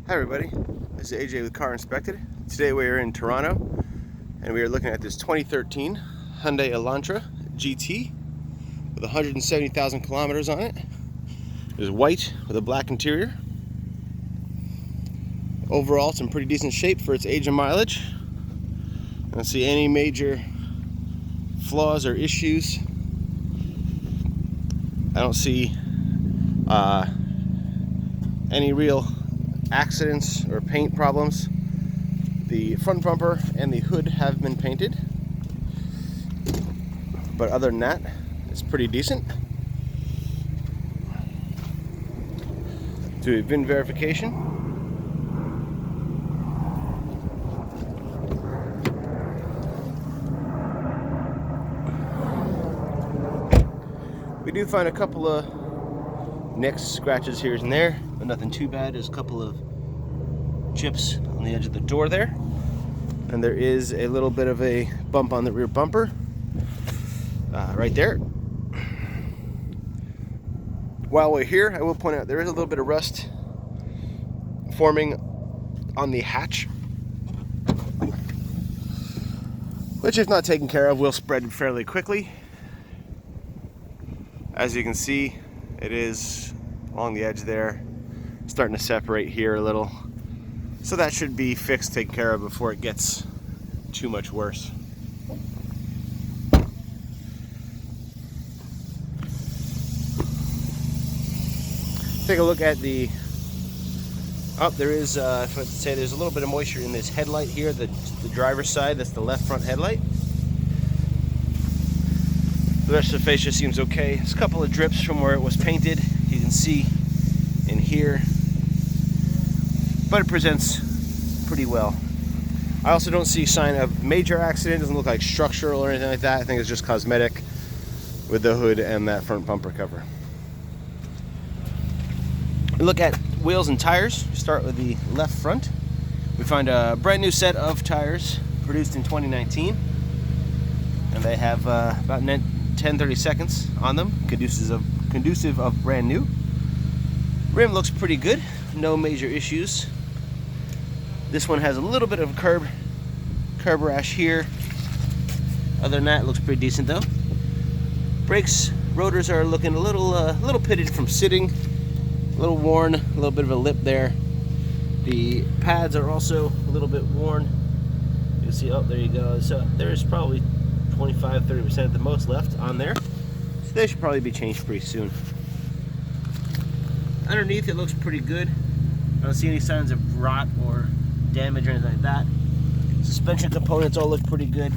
Hi everybody, this is AJ with GetInspected. Today we are in Toronto and we are looking at this 2013 Hyundai Elantra GT with 170,000 kilometers on it. It is white with a black interior. Overall it's in pretty decent shape for its age and mileage. I don't see any major flaws or issues. I don't see any real accidents or paint problems. The front bumper and the hood have been painted, but other than that, it's pretty decent. Do a VIN verification. We do find a couple of nicks, scratches here and there, but nothing too bad. There's a couple of chips on the edge of the door there, and there is a little bit of a bump on the rear bumper right there. While we're here, I will point out there is a little bit of rust forming on the hatch, which if not taken care of will spread fairly quickly. As you can see, it is along the edge there, starting to separate here a little. So that should be fixed, taken care of before it gets too much worse. Take a look at the, there is, I forgot to say, there's a little bit of moisture in this headlight here, the driver's side, that's the left front headlight. The rest of the fascia seems okay. There's a couple of drips from where it was painted, you can see in here, but it presents pretty well. I also don't see a sign of major accident. It doesn't look like structural or anything like that. I think it's just cosmetic with the hood and that front bumper cover. Look at wheels and tires. Start with the left front. We find a brand new set of tires produced in 2019, and they have about 10-30 seconds on them, conducive of brand new. Rim looks pretty good, no major issues. This one has a little bit of curb rash here. Other than that, it looks pretty decent though. Brakes, rotors are looking a little pitted from sitting, a little worn, a little bit of a lip there. The pads are also a little bit worn. You can see, oh, there you go. So there's probably 25-30% at the most left on there. So they should probably be changed pretty soon. Underneath it looks pretty good. I don't see any signs of rot or damage or anything like that. Suspension components all look pretty good.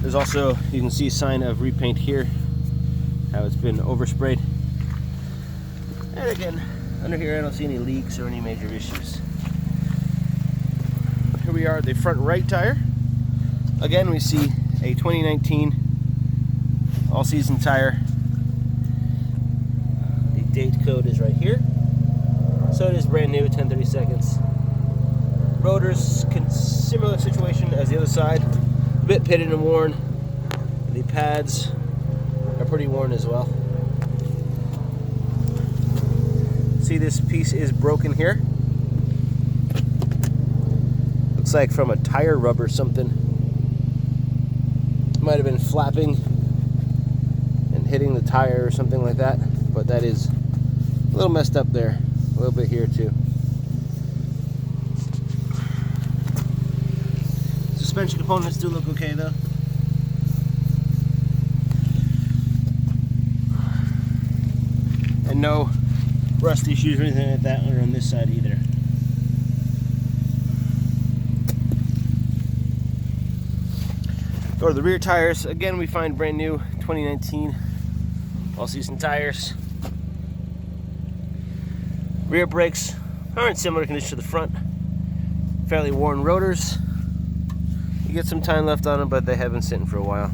There's also, you can see a sign of repaint here, how it's been oversprayed. And again, under here I don't see any leaks or any major issues. Here we are at the front right tire. Again, we see a 2019 all-season tire. The date code is right here. So it is brand new, 10-30 seconds. Rotors, similar situation as the other side. A bit pitted and worn. The pads are pretty worn as well. See, this piece is broken here. Looks like from a tire rub or something. Might have been flapping and hitting the tire or something like that, but that is a little messed up there. A little bit here too. Suspension components do look okay though. And no rust issues or anything like that on this side either. Go to the rear tires. Again, we find brand new 2019 all-season tires. Rear brakes are in similar condition to the front. Fairly worn rotors. You get some time left on them, but they have been sitting for a while.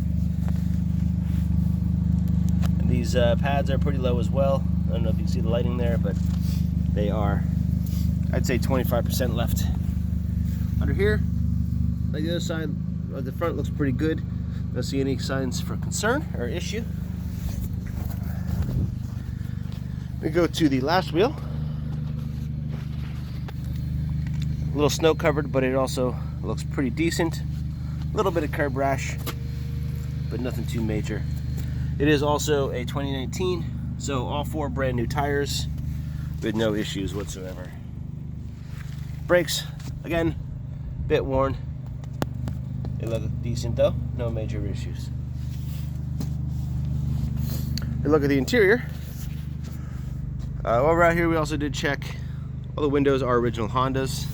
And these pads are pretty low as well. I don't know if you can see the lighting there, but they are, I'd say 25% left. Under here, like the other side, the front looks pretty good. Don't see any signs for concern or issue. We go to the last wheel. A little snow covered, but it also looks pretty decent. A little bit of curb rash, but nothing too major. It is also a 2019, so all 4 brand new tires with no issues whatsoever. Brakes, again, bit worn. They look decent though, no major issues. We look at the interior. While we're out here, we also did check. All the windows are original Hondas,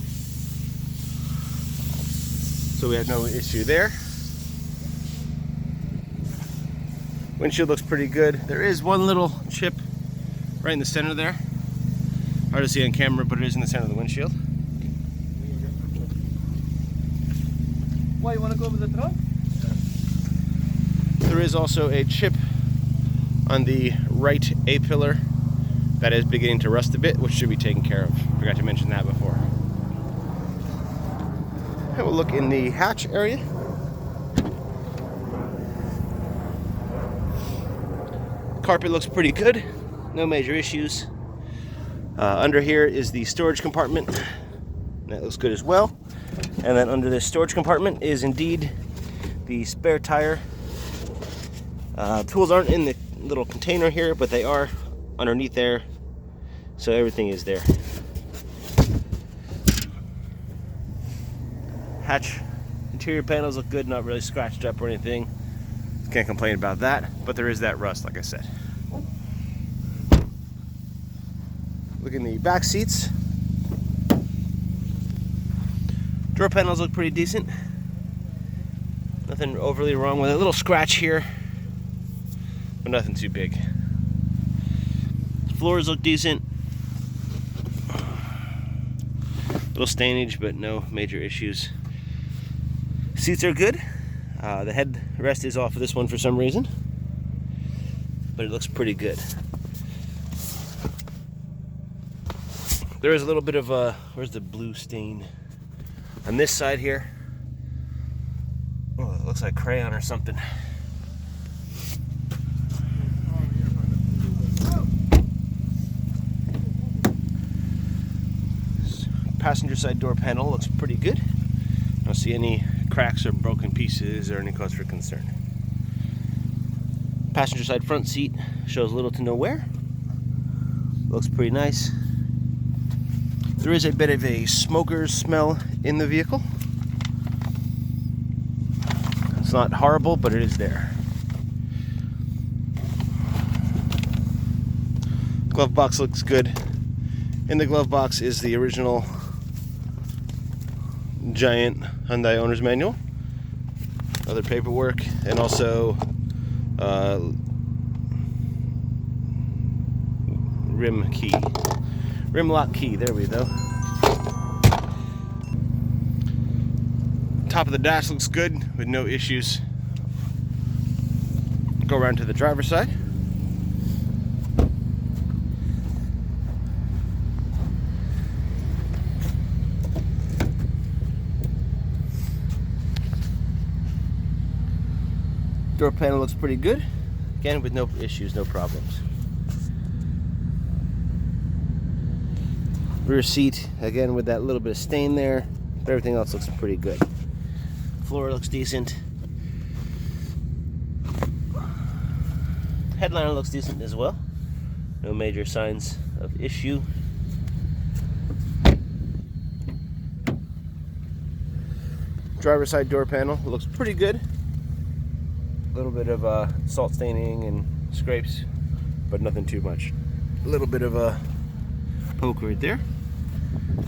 so we had no issue there. Windshield looks pretty good. There is one little chip right in the center there. Hard to see on camera, but it is in the center of the windshield. Why, you want to go over the trunk? There is also a chip on the right A-pillar that is beginning to rust a bit, which should be taken care of. Forgot to mention that before. And we'll look in the hatch area. Carpet looks pretty good, no major issues. Under here is the storage compartment. That looks good as well. And then under this storage compartment is indeed the spare tire. Tools aren't in the little container here, but they are underneath there, so everything is there. Hatch interior panels look good, not really scratched up or anything. Can't complain about that, but there is that rust, like I said. Look in the back seats. Door panels look pretty decent. Nothing overly wrong with it. A little scratch here, but nothing too big. Floors look decent. Little stainage, but no major issues. Seats are good. The headrest is off of this one for some reason, but it looks pretty good. There is a little bit of a, where's the blue stain? On this side here. Oh, it looks like crayon or something. Passenger side door panel looks pretty good. I don't see any cracks or broken pieces or any cause for concern. Passenger side front seat shows little to no wear. Looks pretty nice. There is a bit of a smoker's smell in the vehicle. It's not horrible, but it is there. Glove box looks good. In the glove box is the original giant Hyundai owner's manual, other paperwork, and also rim lock key. There we go. Top of the dash looks good with no issues. Go around to the driver's side. Door panel looks pretty good. Again, with no issues, no problems. Rear seat, again with that little bit of stain there, but everything else looks pretty good. Floor looks decent. Headliner looks decent as well. No major signs of issue. Driver's side door panel looks pretty good. A little bit of salt staining and scrapes, but nothing too much. A little bit of a poke right there.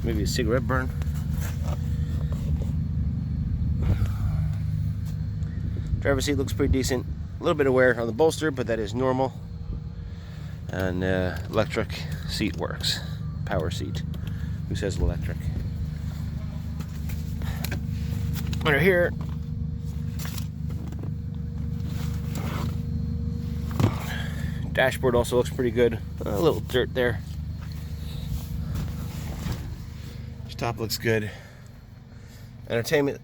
Maybe a cigarette burn. Driver's seat looks pretty decent. A little bit of wear on the bolster, but that is normal. And electric seat works. Power seat. Who says electric? Under here, dashboard also looks pretty good. A little dirt there. Top looks good. Entertainment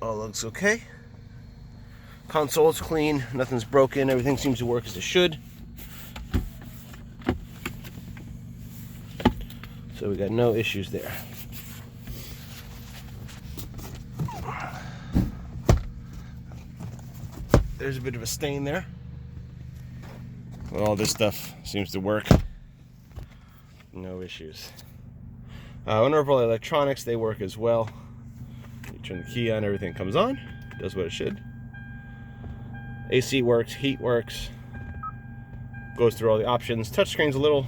all looks okay. Console's clean, nothing's broken, everything seems to work as it should. So we got no issues there. There's a bit of a stain there. But all this stuff seems to work. No issues. Overall electronics, they work as well. You turn the key on, everything comes on. Does what it should. AC works, heat works. Goes through all the options. Touchscreen's a little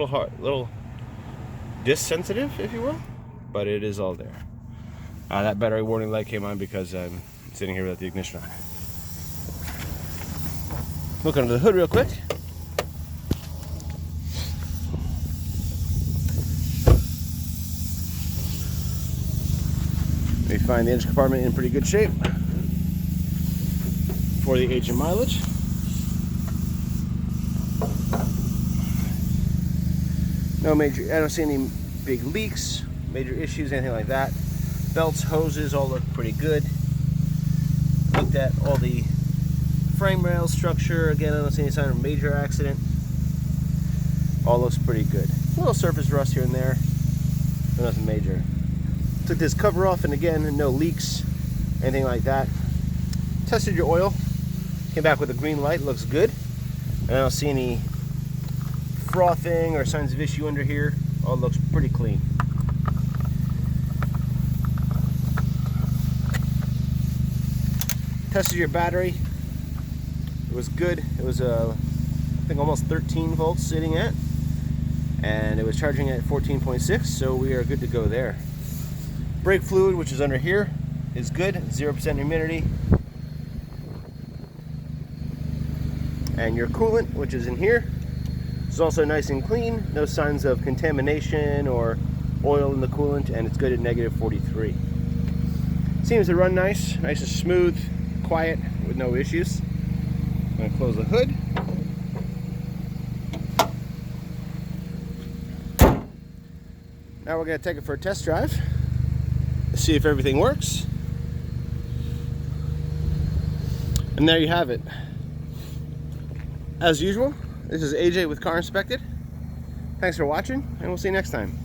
hard, little disc sensitive, if you will, but it is all there. That battery warning light came on because I'm sitting here without the ignition on. Look under the hood real quick. We find the engine compartment in pretty good shape for the age and mileage. No major, I don't see any big leaks, major issues, anything like that. Belts, hoses, all look pretty good. Looked at all the frame rail structure. Again, I don't see any sign of a major accident. All looks pretty good. A little surface rust here and there, but nothing major. Took this cover off, and again, no leaks, anything like that. Tested your oil. Came back with a green light. Looks good. And I don't see any frothing or signs of issue under here. All looks pretty clean. Tested your battery. It was good. It was I think almost 13 volts sitting at, and it was charging at 14.6, so we are good to go there. Brake fluid, which is under here, is good. 0% humidity. And your coolant, which is in here, is also nice and clean. No signs of contamination or oil in the coolant, and it's good at -43. Seems to run nice and smooth, quiet, with no issues. I'm going to close the hood. Now we're going to take it for a test drive. See if everything works. And there you have it. As usual, this is AJ with Car Inspected. Thanks for watching, and we'll see you next time.